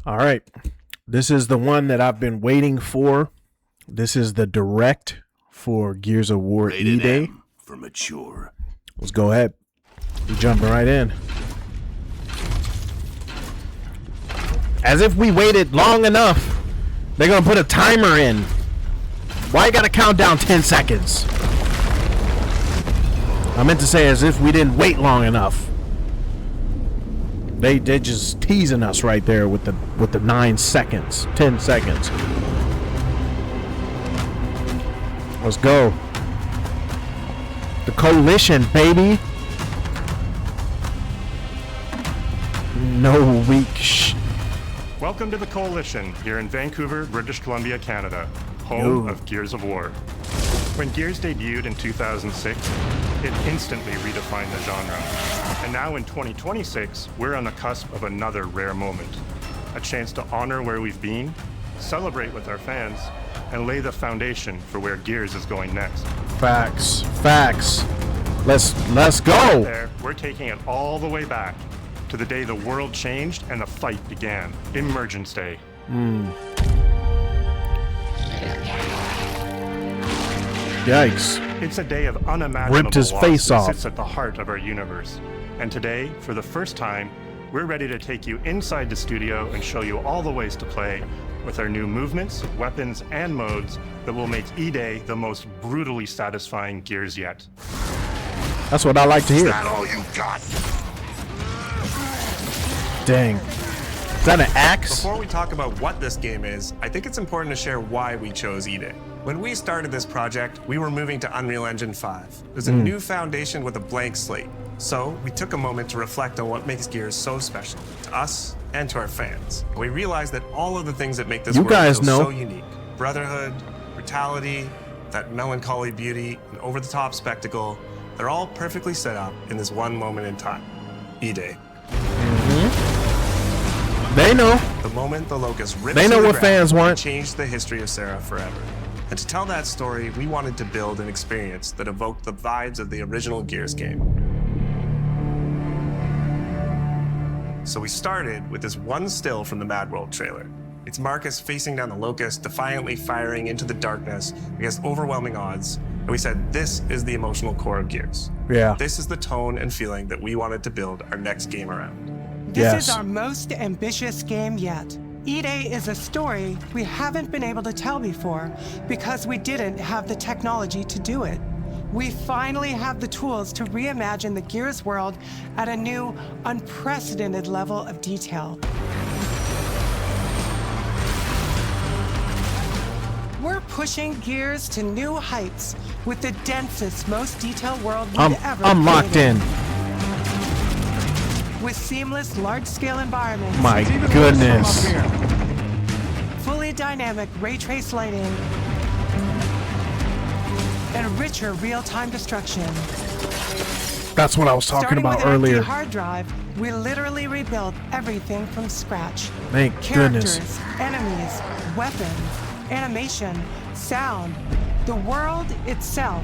All right. This is the one that I've been waiting for. This is the direct for Gears of War E-Day. For mature. Let's go ahead. We're jumping right in. As if we waited long enough. They're going to put a timer in. Why you got to count down 10 seconds? I meant to say as if we didn't wait long enough. They just teasing us right there with the 9 seconds, 10 seconds. Let's go. The coalition, baby. No weak Welcome to the Coalition here in Vancouver, British Columbia, Canada, home of Gears of War. When Gears debuted in 2006, it instantly redefined the genre. And now in 2026, we're on the cusp of another rare moment. A chance to honor where we've been, celebrate with our fans, and lay the foundation for where Gears is going next. Facts. Let's go. There, we're taking it all the way back to the day the world changed and the fight began. Emergence Day. Yikes. It's a day of unimaginable Ripped his loss face that off. sits at the heart of our universe. And today, for the first time, we're ready to take you inside the studio and show you all the ways to play with our new movements, weapons, and modes that will make E-Day the most brutally satisfying Gears yet. That's what I like to hear. Is that all you got? Dang. Is that an axe? Before we talk about what this game is, I think it's important to share why we chose E-Day. When we started this project, we were moving to Unreal Engine 5. It was a new foundation with a blank slate. So we took a moment to reflect on what makes Gears so special to us and to our fans. And we realized that all of the things that make this world feel so unique, brotherhood, brutality, that melancholy beauty, and over-the-top spectacle, they're all perfectly set up in this one moment in time, E-Day. They know. The moment the Locust ripped They know through what the fans ground want. and changed the history of Sarah forever. And to tell that story, we wanted to build an experience that evoked the vibes of the original Gears game. So we started with this one still from the Mad World trailer. It's Marcus facing down the Locust, defiantly firing into the darkness against overwhelming odds. And we said, this is the emotional core of Gears. Yeah. This is the tone and feeling that we wanted to build our next game around. This is our most ambitious game yet. E-Day is a story we haven't been able to tell before because we didn't have the technology to do it. We finally have the tools to reimagine the Gears world at a new, unprecedented level of detail. We're pushing Gears to new heights with the densest, most detailed world we've ever created. I'm locked in. With seamless, large-scale environments. My goodness. Fully dynamic ray trace lighting. And richer real-time destruction. That's what I was talking about Starting with earlier. an empty hard drive, we literally rebuilt everything from scratch. Thank Characters, goodness. enemies, weapons, animation, sound, the world itself.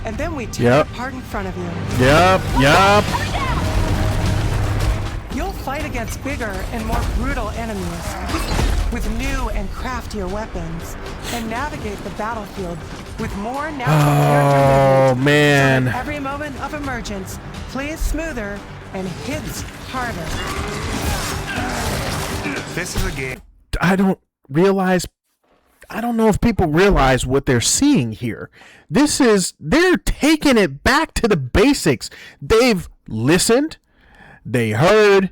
And then we tear it apart in front of you. Yep. You'll fight against bigger and more brutal enemies with new and craftier weapons and navigate the battlefield with more natural character movement. Man. So that every moment of emergence plays smoother and hits harder. This is a game. I don't know if people realize what they're seeing here. They're taking it back to the basics. They've listened, they heard,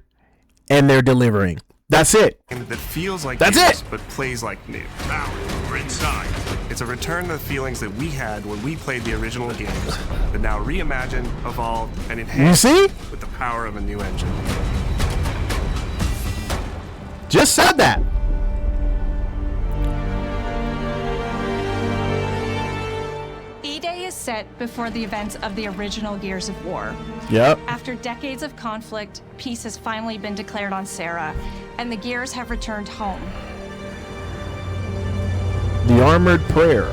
and they're delivering. That's it. That feels like That's Gears, it. but plays like new. Now we're inside. It's a return to the feelings that we had when we played the original games, but now reimagined, evolved, and enhanced You see? with the power of a new engine. Just said that. E-Day is set before the events of the original Gears of War. Yep. After decades of conflict, peace has finally been declared on Sarah, and the Gears have returned home. The Armored Prayer.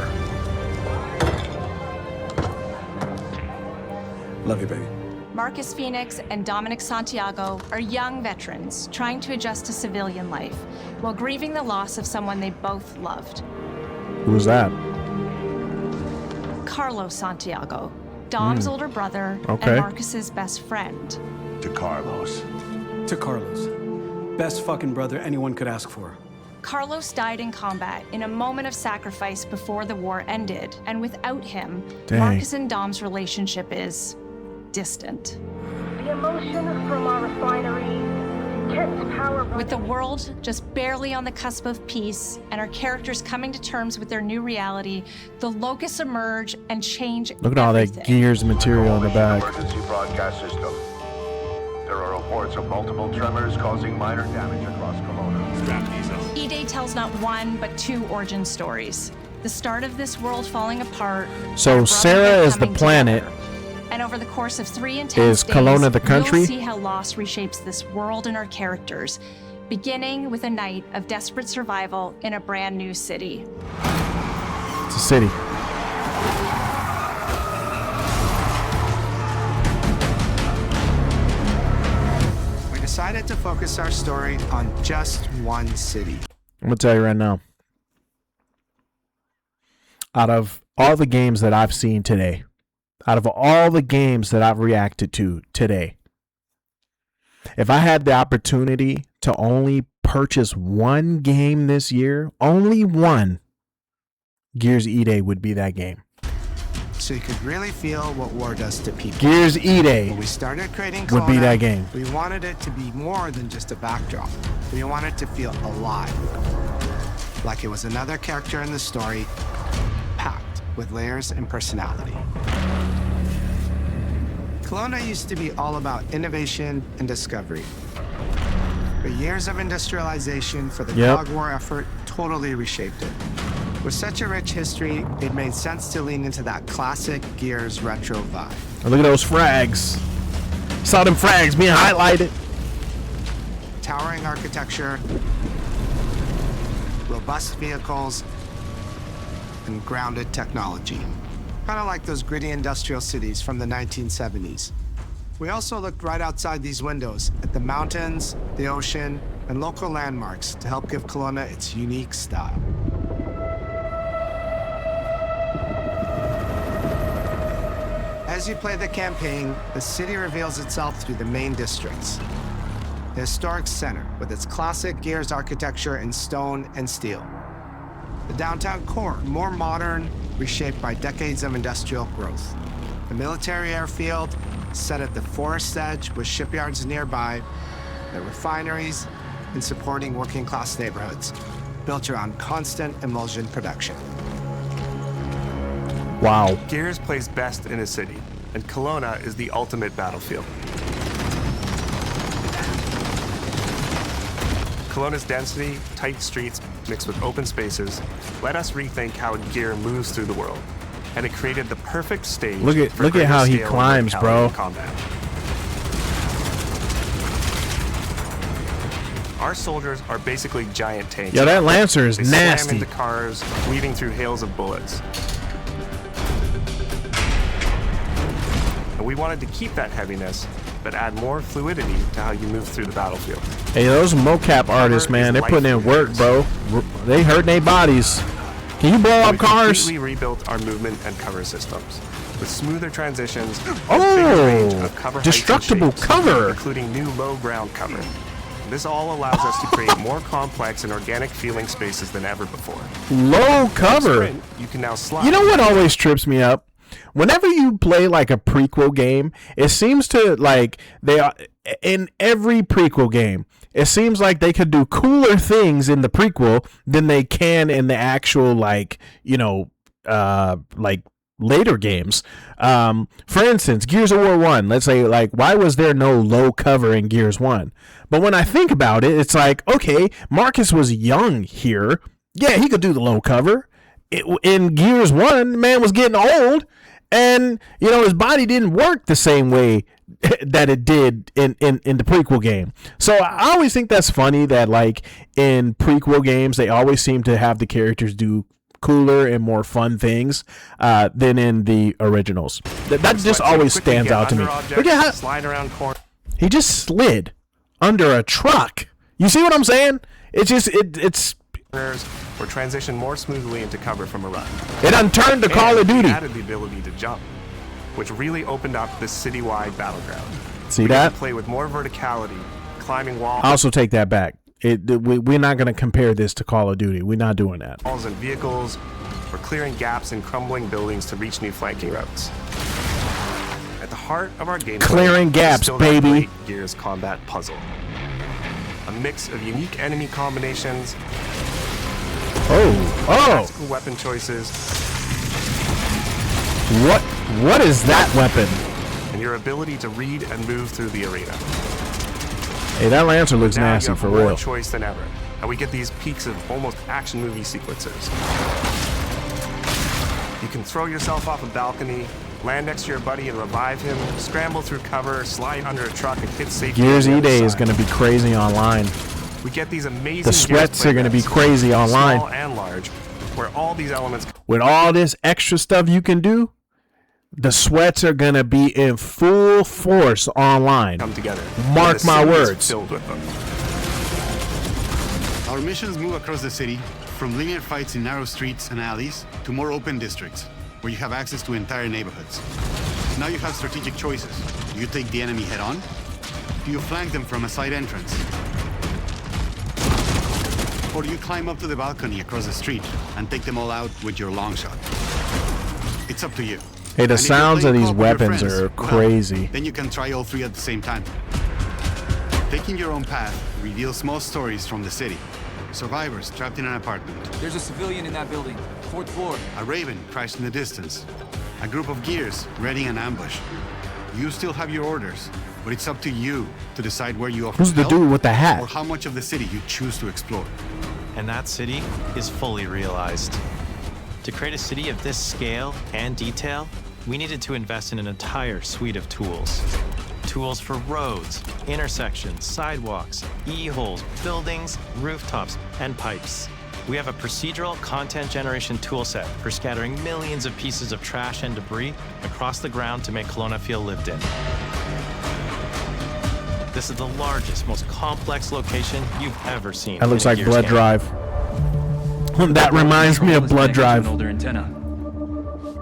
Love you, baby. Marcus Phoenix and Dominic Santiago are young veterans trying to adjust to civilian life while grieving the loss of someone they both loved. Who was that? Carlos Santiago, Dom's older brother Okay. and Marcus's best friend. To Carlos. To Carlos. Best fucking brother anyone could ask for. Carlos died in combat in a moment of sacrifice before the war ended, and without him, Dang. Marcus and Dom's relationship is distant. The emotion from our refinery kept power With the world just barely on the cusp of peace and our characters coming to terms with their new reality, the locusts emerge and change Look at all that everything. Gears material in the back. Emergency broadcast system. There are reports of multiple tremors causing minor damage across Kelowna. Strap these up. E-Day tells not one, but two origin stories. The start of this world falling apart. So our Sarah brotherhood is the coming planet. together. And over the course of 3 intense Is days, Kelowna the country? we'll see how loss reshapes this world and our characters, beginning with a night of desperate survival in a brand new city. It's a city. We decided to focus our story on just one city. I'm gonna tell you right now. Out of all the games that I've seen today, out of all the games that I've reacted to today, if I had the opportunity to only purchase one game this year, only one, Gears E-Day would be that game. So you could really feel what war does to people. Gears E-Day When we started creating would be Kelowna, that game. we wanted it to be more than just a backdrop. We wanted to feel alive. Like it was another character in the story, packed with layers and personality. Kelowna used to be all about innovation and discovery. But years of industrialization for the Yep. Cog War effort totally reshaped it. With such a rich history, it made sense to lean into that classic Gears retro vibe. Oh, look at those frags. Saw them frags being highlighted. Towering architecture, robust vehicles, and grounded technology. Kind of like those gritty industrial cities from the 1970s. We also looked right outside these windows at the mountains, the ocean, and local landmarks to help give Kelowna its unique style. As you play the campaign, the city reveals itself through the main districts. The historic center, with its classic Gears architecture in stone and steel. The downtown core, more modern, reshaped by decades of industrial growth. The military airfield, set at the forest edge with shipyards nearby. The refineries, and supporting working-class neighborhoods, built around constant emulsion production. Wow. Gears plays best in a city, and Kelowna is the ultimate battlefield. Kelowna's density, tight streets, mixed with open spaces, let us rethink how gear moves through the world. And it created the perfect stage Look at- for look at greater how he scale and climbs, verticality bro. in combat. Our soldiers are basically giant tanks. Yo, that Lancer is They slam nasty. into cars, weaving through hails of bullets. And we wanted to keep that heaviness, but add more fluidity to how you move through the battlefield. Hey, those mocap artists, man, they're putting in work, bro. They hurting their bodies. Can you blow We up cars? completely rebuilt our movement and cover systems with smoother transitions, and Oh, a bigger range of cover heights and destructible shapes, cover. including new low ground cover. This all allows us to create more complex and organic feeling spaces than ever before. Low cover. Sprint, you can now slide. You know what always trips me up? Whenever you play like a prequel game, it seems to like they are in every prequel game. It seems like they could do cooler things in the prequel than they can in the actual like later games. For instance, Gears of War 1, let's say, like, why was there no low cover in Gears 1? But when I think about it, it's like, okay, Marcus was young here. Yeah, he could do the low cover. In Gears 1, man was getting old, and, his body didn't work the same way that it did in the prequel game. So I always think that's funny that, like, in prequel games, they always seem to have the characters do cooler and more fun things than in the originals. That just always stands out to me. Look at how slide around corners. he just slid under a truck. You see what I'm saying? It's just it's or transition more smoothly into cover from a run. it unturned to Call of Duty. It added the ability to jump, which really opened up this citywide battleground. See We that? could play with more verticality, climbing walls. I also take that back. We're not going to compare this to Call of Duty. We're not doing that. Walls and vehicles, or clearing gaps in crumbling buildings to reach new flanking routes. At the heart of our game, Clearing gaps, baby. Gears combat puzzle. A mix of unique enemy combinations, Oh, tactical weapon choices, what is that weapon? and your ability to read and move through the arena. Hey, that Lancer looks Now nasty you have for more real. choice than ever, and we get these peaks of almost action movie sequences. You can throw yourself off a balcony, land next to your buddy and revive him, scramble through cover, slide under a truck, and hit safety. Gears on the other E-Day is side. going to be crazy online. We get these amazing The sweats are going to be crazy online. small and large, where all these elements With all this extra stuff you can do, the sweats are going to be in full force online. come together. Mark And the my city is words. Filled with them. Our missions move across the city, from linear fights in narrow streets and alleys to more open districts, where you have access to entire neighborhoods. Now you have strategic choices. Do you take the enemy head-on? Do you flank them from a side entrance? Or do you climb up to the balcony across the street and take them all out with your long shot? It's up to you. Hey, the And if you're sounds of playing these co-op with your weapons friends, are well, crazy. then you can try all three at the same time. Taking your own path reveals small stories from the city. Survivors trapped in an apartment. There's a civilian in that building. 4th floor. A raven crashed in the distance. A group of gears readying an ambush. You still have your orders, but it's up to you to decide where you offer Who's the help dude with the hat? or how much of the city you choose to explore. And that city is fully realized. To create a city of this scale and detail, we needed to invest in an entire suite of tools. Tools for roads, intersections, sidewalks, e-holes, buildings, rooftops, and pipes. We have a procedural content generation toolset for scattering millions of pieces of trash and debris across the ground to make Kelowna feel lived in. This is the largest, most complex location you've ever seen. That looks in a like Gears Blood game. Drive. That reminds me of Blood Drive. An older antenna.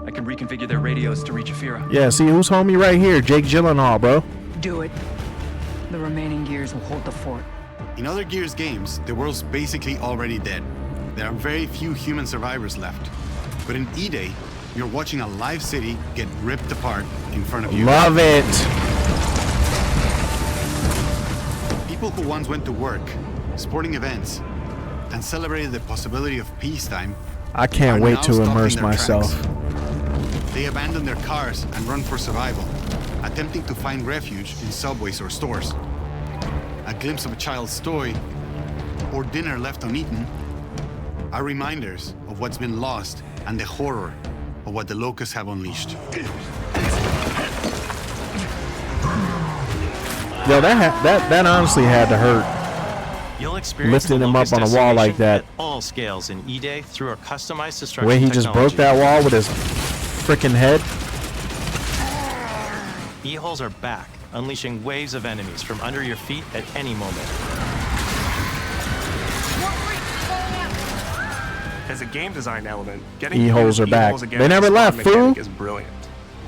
I can reconfigure their radios to reach Afira. Yeah, see who's homie right here? Jake Gyllenhaal, bro. Do it. The remaining gears will hold the fort. In other Gears games, the world's basically already dead. There are very few human survivors left. But in E-Day, you're watching a live city get ripped apart in front of you. Love it. People who once went to work, sporting events, and celebrated the possibility of peacetime I can't are wait now to stopped in immerse their myself. tracks. They abandon their cars and run for survival, attempting to find refuge in subways or stores. A glimpse of a child's toy or dinner left uneaten are reminders of what's been lost and the horror of what the locusts have unleashed. Yo, that honestly had to hurt. You'll experience Lifting the him up Locust on a wall like destination that. at all scales in E-Day through our customized The destruction way he just broke technology. that wall with his freaking head. E-holes are back, unleashing waves of enemies from under your feet at any moment. As a game design element, getting E-holes are back. again They never as a left, spawn mechanic fool. is brilliant.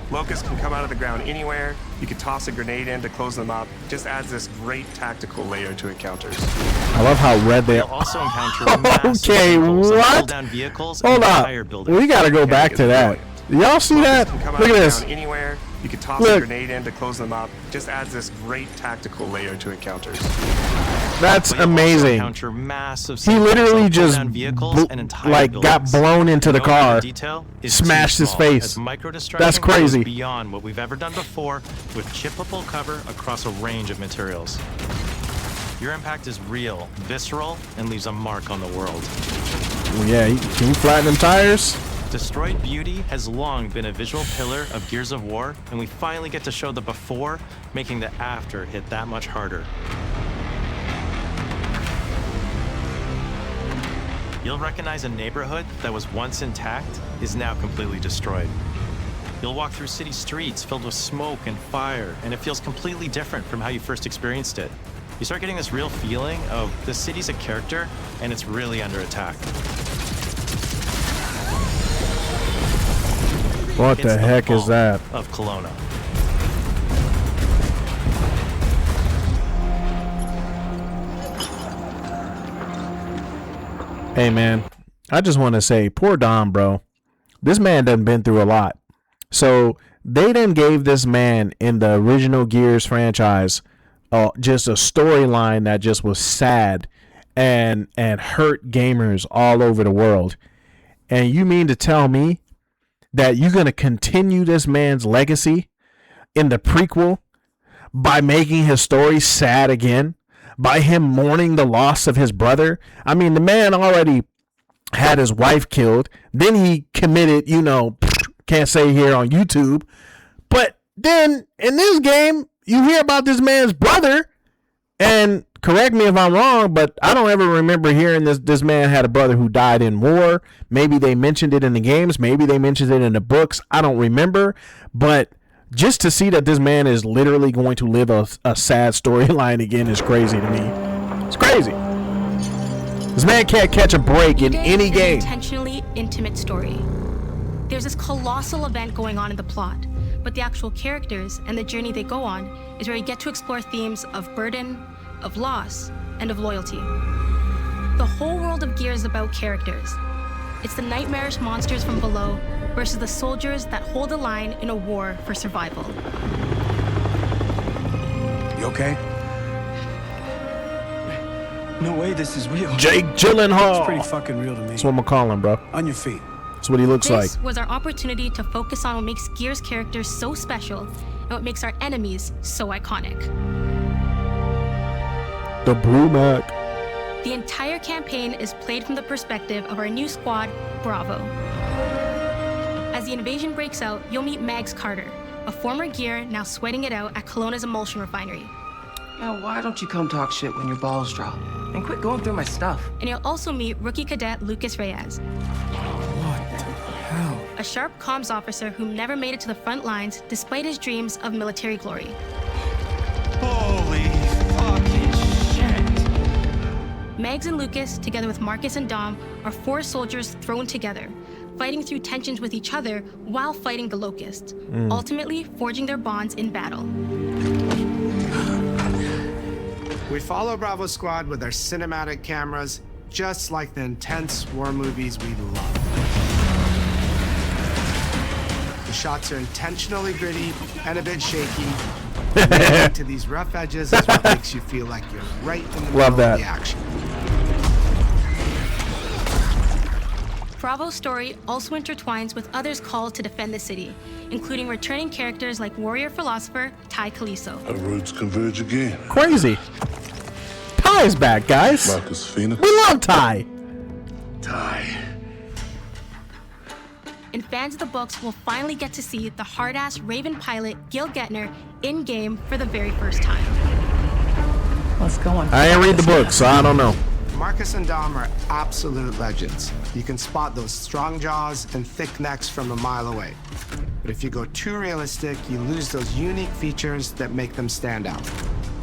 Locusts can come out of the ground anywhere. You can toss a grenade in to close them up. Just adds this great tactical layer to encounters. I love how red they You'll are. also encounter massive Okay, vehicles that pull what? down vehicles Hold and up. entire buildings. We gotta go back to that. Y'all see that? Can come out Look of at the this. ground anywhere. You can toss Look. a grenade in to close them up. Just adds this great tactical layer to encounters. That's But you'll also amazing. encounter massive He literally pull just down vehicles bl- and entire like got buildings. blown into the No amount of car, detail is smashed too his small, face. as micro-destruction That's goes crazy. beyond what we've ever done before with chippable cover across a range of materials. Your impact is real, visceral, and leaves a mark on the world. Well, yeah, can you flatten them tires? Destroyed Beauty has long been a visual pillar of Gears of War, and we finally get to show the before, making the after hit that much harder. You'll recognize a neighborhood that was once intact is now completely destroyed. You'll walk through city streets filled with smoke and fire, and it feels completely different from how you first experienced it. You start getting this real feeling of the city's a character, and it's really under attack. What the heck is that? Of Kelowna. Hey man, I just want to say, poor Dom, bro. This man done been through a lot. So they done gave this man in the original Gears franchise just a storyline that just was sad and hurt gamers all over the world. And you mean to tell me that you're going to continue this man's legacy in the prequel by making his story sad again? By him mourning the loss of his brother? I mean, the man already had his wife killed. Then he committed, can't say here on YouTube. But then in this game, you hear about this man's brother. And correct me if I'm wrong, but I don't ever remember hearing this man had a brother who died in war. Maybe they mentioned it in the games. Maybe they mentioned it in the books. I don't remember. But just to see that this man is literally going to live a sad storyline again is crazy to me. It's crazy. This man can't catch a break in any game. An intentionally intimate story. There's this colossal event going on in the plot, but the actual characters and the journey they go on is where you get to explore themes of burden, of loss, and of loyalty. The whole world of Gears is about characters. It's the nightmarish monsters from below versus the soldiers that hold the line in a war for survival. You okay? No way this is real. Jake Gyllenhaal. It's pretty fucking real to me. That's what I'm gonna call him, bro. On your feet. That's what he looks like. This was our opportunity to focus on what makes Gears characters so special and what makes our enemies so iconic. The Brumac. The entire campaign is played from the perspective of our new squad, Bravo. As the invasion breaks out, you'll meet Mags Carter, a former Gear now sweating it out at Kelowna's emulsion refinery. Now, why don't you come talk shit when your balls drop? And quit going through my stuff. And you'll also meet rookie cadet Lucas Reyes. What the hell? A sharp comms officer who never made it to the front lines despite his dreams of military glory. Holy fucking shit. Mags and Lucas, together with Marcus and Dom, are 4 soldiers thrown together, fighting through tensions with each other while fighting the Locusts, ultimately forging their bonds in battle. We follow Bravo Squad with our cinematic cameras, just like the intense war movies we love. The shots are intentionally gritty and a bit shaky. Leading to these rough edges is what makes you feel like you're right in the middle of the action. Bravo's story also intertwines with others called to defend the city, including returning characters like warrior philosopher Ty Caliso. Our roads converge again. Crazy. Ty's back, guys. Marcus Phoenix. We love Ty. Ty. And fans of the books will finally get to see the hard-ass Raven pilot Gil Gettner in-game for the very first time. Let's go on. I ain't read the book, so I don't know. Marcus and Dom are absolute legends. You can spot those strong jaws and thick necks from a mile away. But if you go too realistic, you lose those unique features that make them stand out.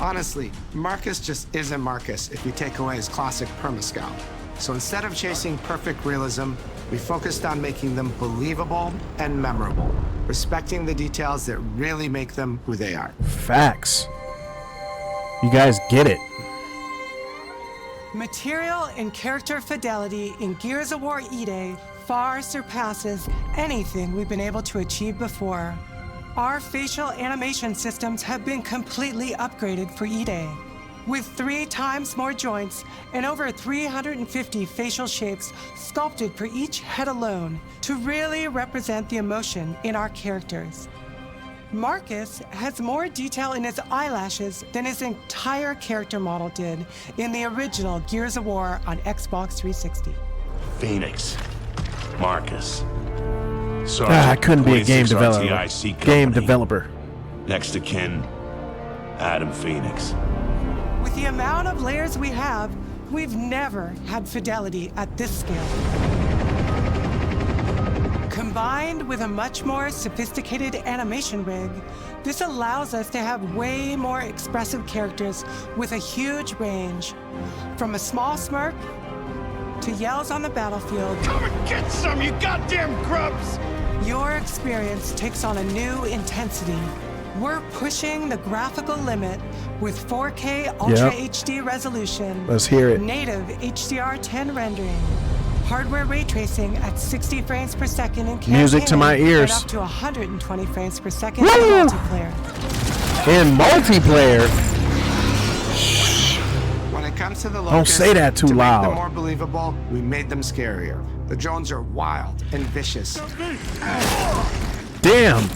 Honestly, Marcus just isn't Marcus if you take away his classic permascout. So instead of chasing perfect realism, we focused on making them believable and memorable, respecting the details that really make them who they are. Facts. You guys get it. Material and character fidelity in Gears of War E-Day far surpasses anything we've been able to achieve before. Our facial animation systems have been completely upgraded for E-Day, with 3 times more joints and over 350 facial shapes sculpted for each head alone to really represent the emotion in our characters. Marcus has more detail in his eyelashes than his entire character model did in the original Gears of War on Xbox 360. Phoenix. Marcus. I couldn't be a game developer. Next to kin, Adam Phoenix. With the amount of layers we have, We've never had fidelity at this scale. Combined with a much more sophisticated animation rig, this allows us to have way more expressive characters with a huge range. From a small smirk to yells on the battlefield. Come and get some, you goddamn grubs! Your experience takes on a new intensity. We're pushing the graphical limit with 4K Ultra HD resolution. Let's hear it. Native HDR10 rendering. Hardware ray tracing at 60 frames per second in campaign. Music to my ears. And up to 120 frames per second in multiplayer. In multiplayer. When it comes to the Don't locusts, say that too to loud. make them more believable, we made them scarier. The drones are wild and vicious. Damn.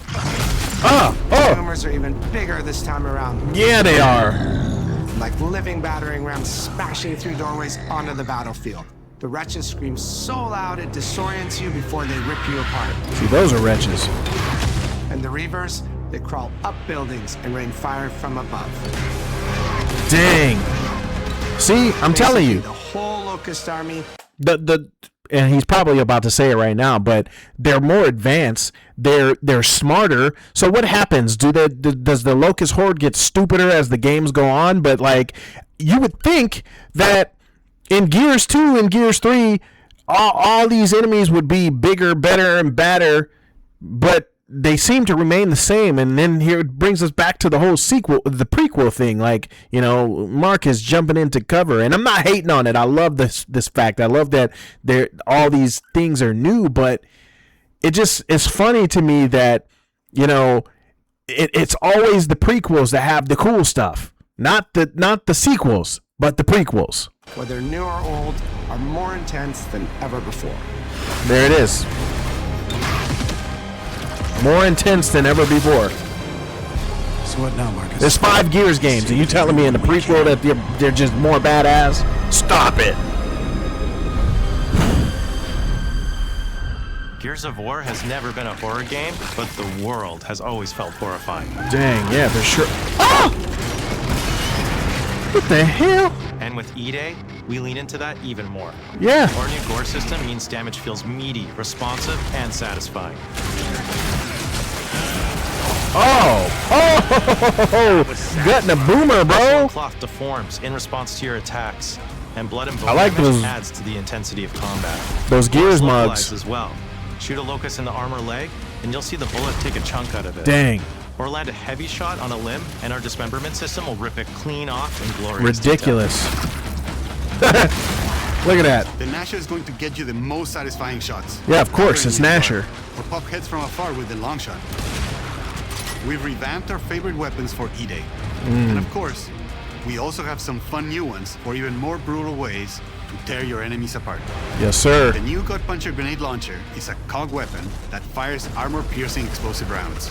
The rumors are even bigger this time around. Yeah, they are. Like living battering rams smashing through doorways onto the battlefield. The wretches scream so loud it disorients you before they rip you apart. See, those are wretches. And the Reavers, they crawl up buildings and rain fire from above. Dang. See, I'm telling you. The whole Locust army. And he's probably about to say it right now, but they're more advanced. They're smarter. So what happens? Does the Locust Horde get stupider as the games go on? But like, you would think that in Gears 2 and Gears 3, all these enemies would be bigger, better, and badder, but they seem to remain the same. And then here it brings us back to the whole the prequel thing. Like, you know, Mark is jumping into cover, and I'm not hating on it. I love this fact. I love that all these things are new, but it's funny to me that, you know, it's always the prequels that have the cool stuff, not the sequels, but the prequels. Whether new or old, are more intense than ever before. There it is. More intense than ever before. So what now, Marcus? There's 5 Gears games, and you telling me in the prequel that they're just more badass? Stop it. Gears of War has never been a horror game, but the world has always felt horrifying. Dang, yeah, for sure. Oh! What the hell? And with E-Day, we lean into that even more. Yeah. Our new gore system means damage feels meaty, responsive, and satisfying. Gutting a boomer, bro. Cloth deforms in response to your attacks, and blood and bone I like damage those- adds to the intensity of combat. Those Gears Localized mugs. as well. Shoot a locust in the armor leg, and you'll see the bullet take a chunk out of it. Dang. Or land a heavy shot on a limb, and our dismemberment system will rip it clean off in glorious Ridiculous. Look at that. The Gnasher is going to get you the most satisfying shots. Yeah, of course, it's Gnasher. Or pop heads from afar with the long shot. We've revamped our favorite weapons for E-Day. And of course, we also have some fun new ones for even more brutal ways to tear your enemies apart. Yes, sir. The new Gut Puncher grenade launcher is a COG weapon that fires armor-piercing explosive rounds.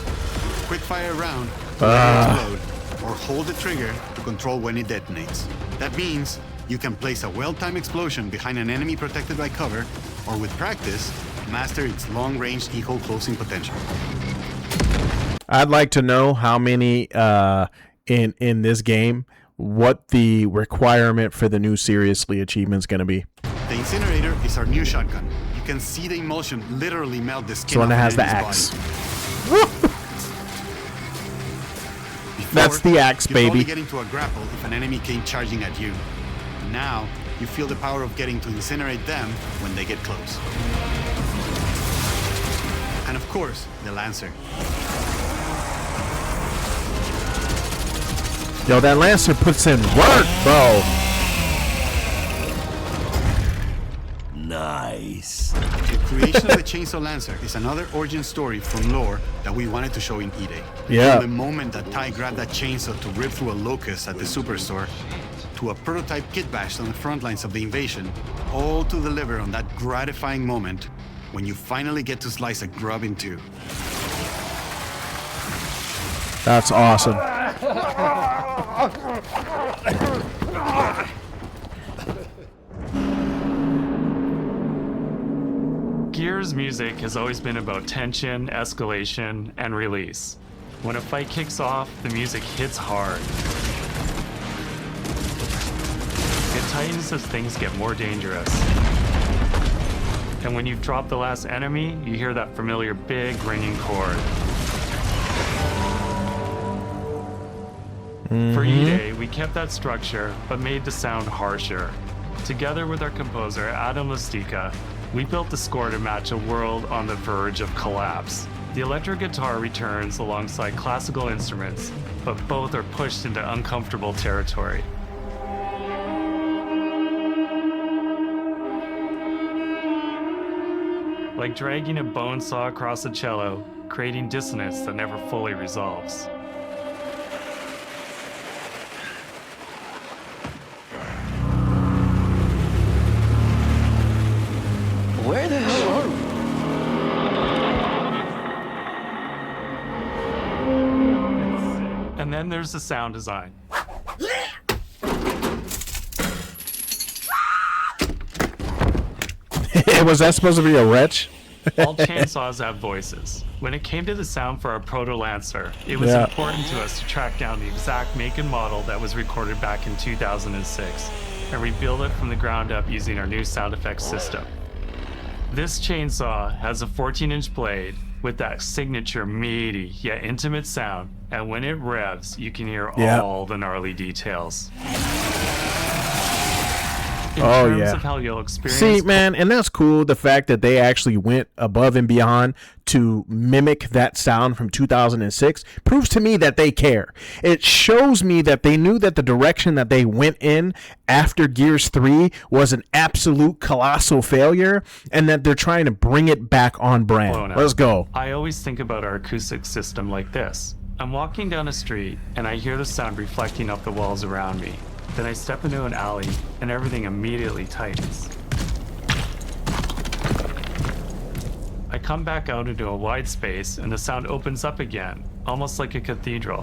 Quick fire round, explode, or hold the trigger to control when it detonates. That means you can place a well-timed explosion behind an enemy protected by cover, or with practice, master its long-range eco closing potential. I'd like to know how many in this game, what the requirement for the new Seriously achievement is going to be. The Incinerator is our new shotgun. You can see the emulsion literally melt the skin So when off it has an the enemy's axe. body. That's the axe, you'd baby. only get into a grapple if an enemy came charging at you. Now, you feel the power of getting to incinerate them when they get close. And of course, the Lancer. Yo, that Lancer puts in work, bro. Nice. The creation of the Chainsaw Lancer is another origin story from lore that we wanted to show in E-Day. Yeah. From the moment that Ty grabbed that chainsaw to rip through a locust at the superstore, to a prototype kit bash on the front lines of the invasion, all to deliver on that gratifying moment when you finally get to slice a grub in two. That's awesome. Gears music has always been about tension, escalation, and release. When a fight kicks off, the music hits hard. It tightens as things get more dangerous. And when you've dropped the last enemy, you hear that familiar big ringing chord. For E-Day, we kept that structure, but made the sound harsher. Together with our composer, Adam Lastica, we built the score to match a world on the verge of collapse. The electric guitar returns alongside classical instruments, but both are pushed into uncomfortable territory. Like dragging a bone saw across a cello, creating dissonance that never fully resolves. Where the hell are we? And then there's the sound design. Was that supposed to be a wretch? All chainsaws have voices. When it came to the sound for our Proto-Lancer, it was important to us to track down the exact make and model that was recorded back in 2006 and rebuild it from the ground up using our new sound effects system. This chainsaw has a 14-inch blade with that signature meaty yet intimate sound, and when it revs, you can hear all the gnarly details. In terms of how you'll experience. See, man, and that's cool. The fact that they actually went above and beyond to mimic that sound from 2006 proves to me that they care. It shows me that they knew that the direction that they went in after Gears 3 was an absolute colossal failure, and that they're trying to bring it back on brand. Let's go. I always think about our acoustic system like this. I'm walking down a street, and I hear the sound reflecting off the walls around me. Then I step into an alley, and everything immediately tightens. I come back out into a wide space, and the sound opens up again, almost like a cathedral.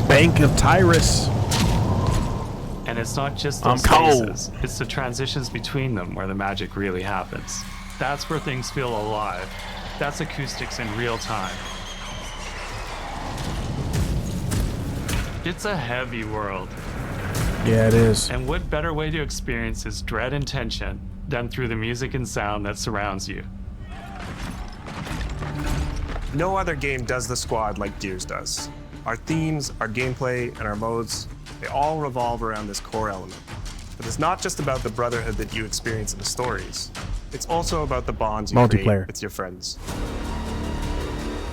Bank of Tyrus. And it's not just those spaces, it's the transitions between them where the magic really happens. That's where things feel alive. That's acoustics in real time. It's a heavy world. Yeah, it is. And what better way to experience its dread and tension than through the music and sound that surrounds you? No other game does the squad like Gears does. Our themes, our gameplay, and our modes, they all revolve around this core element. But it's not just about the brotherhood that you experience in the stories. It's also about the bonds you create with your friends.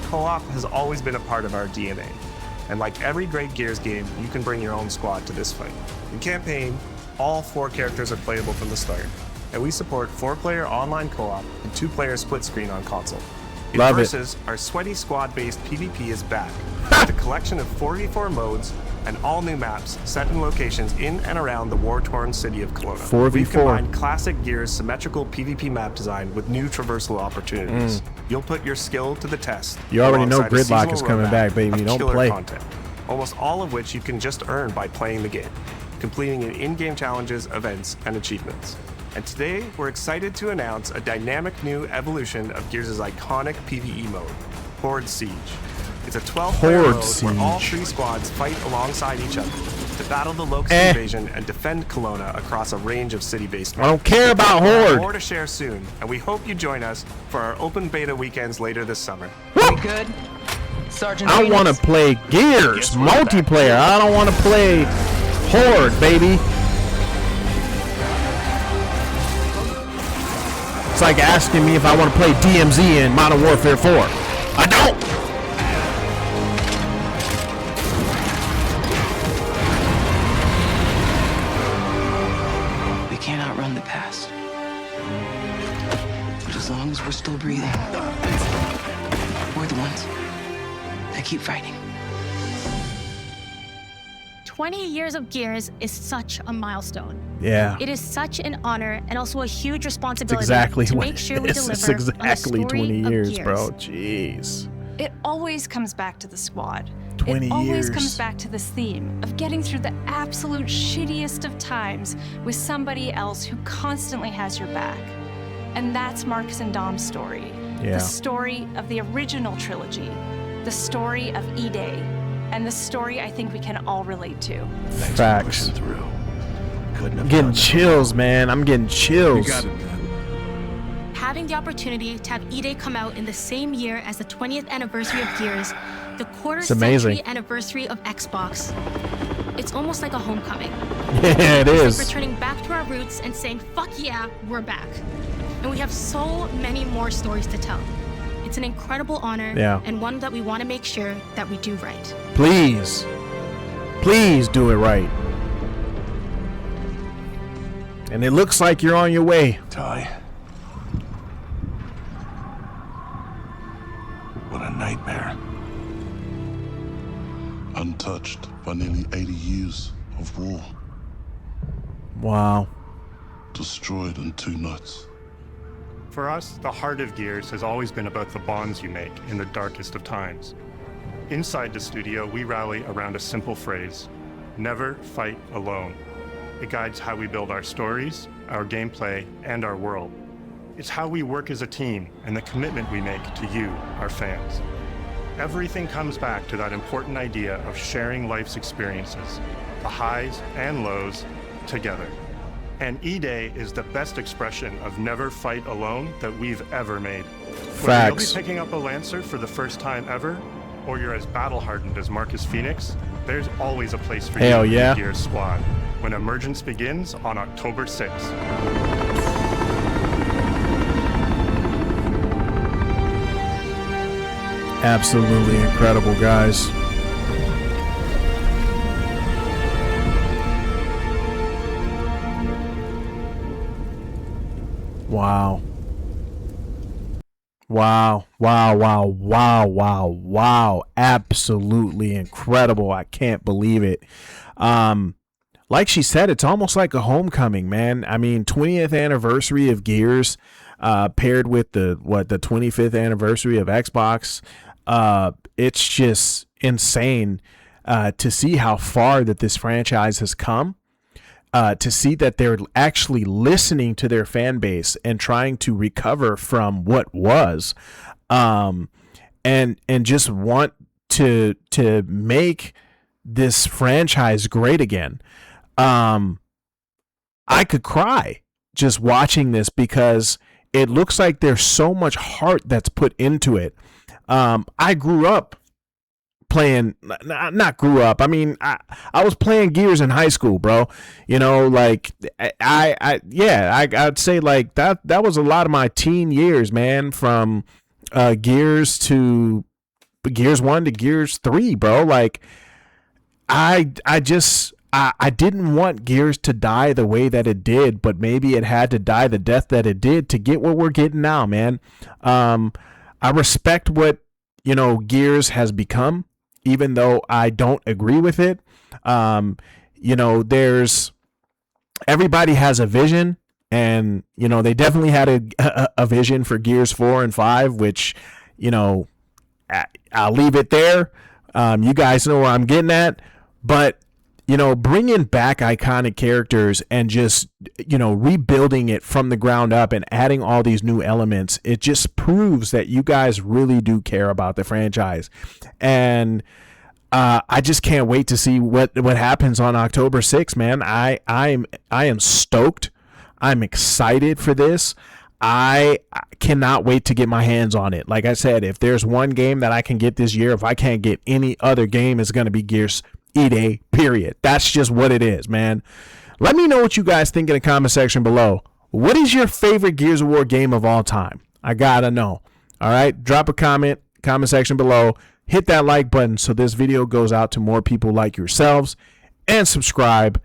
Co-op has always been a part of our DNA. And like every great Gears game, you can bring your own squad to this fight. In campaign, all 4 characters are playable from the start, and we support 4-player online co-op and 2-player split screen on console. In Versus, our sweaty squad-based PvP is back, with a collection of 4v4 modes and all new maps set in locations in and around the war-torn city of Kelowna. 4v4. We've combined classic Gears symmetrical PvP map design with new traversal opportunities. You'll put your skill to the test. You already know Gridlock is coming back, baby. Don't play. Content, almost all of which you can just earn by playing the game, completing in-game challenges, events, and achievements. And today, we're excited to announce a dynamic new evolution of Gears' iconic PvE mode, Horde Siege. It's a 12-player mode where all 3 squads fight alongside each other to battle the Locust invasion and defend Kelowna across a range of city-based maps. I don't care about Horde. More to share soon, and we hope you join us for our open beta weekends later this summer. We good? Sergeant I want to play Gears multiplayer. I don't want to play Horde, baby. It's like asking me if I want to play DMZ in Modern Warfare 4. I don't. We can't outrun the past. But as long as we're still breathing, we're the ones that keep fighting. 20 years of Gears is such a milestone. Yeah. It is such an honor and also a huge responsibility exactly to make sure we deliver it's exactly on the story 20 years, of Gears. bro. Jeez. It always comes back to the squad. 20 it always years. comes back to this theme of getting through the absolute shittiest of times with somebody else who constantly has your back. And that's Marcus and Dom's story. Yeah. The story of the original trilogy. The story of E-Day. and the story I think we can all relate to. Facts. I'm getting chills, man. I'm getting chills. Having the opportunity to have E-Day come out in the same year as the 20th anniversary of Gears, the quarter-century anniversary of Xbox, it's almost like a homecoming. Yeah, it is. Like returning back to our roots and saying, fuck yeah, we're back. And we have so many more stories to tell. It's an incredible honor, and one that we want to make sure that we do right. Please. Please do it right. And it looks like you're on your way. Ty. What a nightmare. Untouched by nearly 80 years of war. Wow. Destroyed in 2 nights. For us, the heart of Gears has always been about the bonds you make in the darkest of times. Inside the studio, we rally around a simple phrase: never fight alone. It guides how we build our stories, our gameplay, and our world. It's how we work as a team and the commitment we make to you, our fans. Everything comes back to that important idea of sharing life's experiences, the highs and lows, together. And E-Day is the best expression of never fight alone that we've ever made. Whether you'll be picking up a Lancer for the first time ever, or you're as battle-hardened as Marcus Phoenix, there's always a place for you in the Gears squad when Emergence begins on October 6th. Absolutely incredible, guys. Wow. Wow. Wow. Wow. Wow. Wow. Wow. Absolutely incredible. I can't believe it. Like she said, it's almost like a homecoming, man. I mean, 20th anniversary of Gears, paired with the 25th anniversary of Xbox. It's just insane to see how far that this franchise has come. To see that they're actually listening to their fan base and trying to recover from what was, and just want to make this franchise great again. I could cry just watching this because it looks like there's so much heart that's put into it. I grew up playing, not grew up. I mean, I was playing Gears in high school, bro. You know, like I'd say like that was a lot of my teen years, man, from Gears 1 to Gears 3, bro. Like I didn't want Gears to die the way that it did, but maybe it had to die the death that it did to get what we're getting now, man. I respect what, Gears has become, even though I don't agree with it. Everybody has a vision, and, they definitely had a vision for Gears 4 and 5, which, I'll leave it there. You guys know where I'm getting at, but bringing back iconic characters and just, rebuilding it from the ground up and adding all these new elements, it just proves that you guys really do care about the franchise. And I just can't wait to see what happens on October 6th, man. I am stoked. I'm excited for this. I cannot wait to get my hands on it. Like I said, if there's one game that I can get this year, if I can't get any other game, it's going to be Gears E-Day, period. That's just what it is, man. Let me know what you guys think in the comment section below. What is your favorite Gears of War game of all time? I gotta know. All right, drop a comment section below. Hit that like button so this video goes out to more people like yourselves, and subscribe.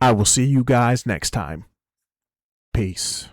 I will see you guys next time. Peace.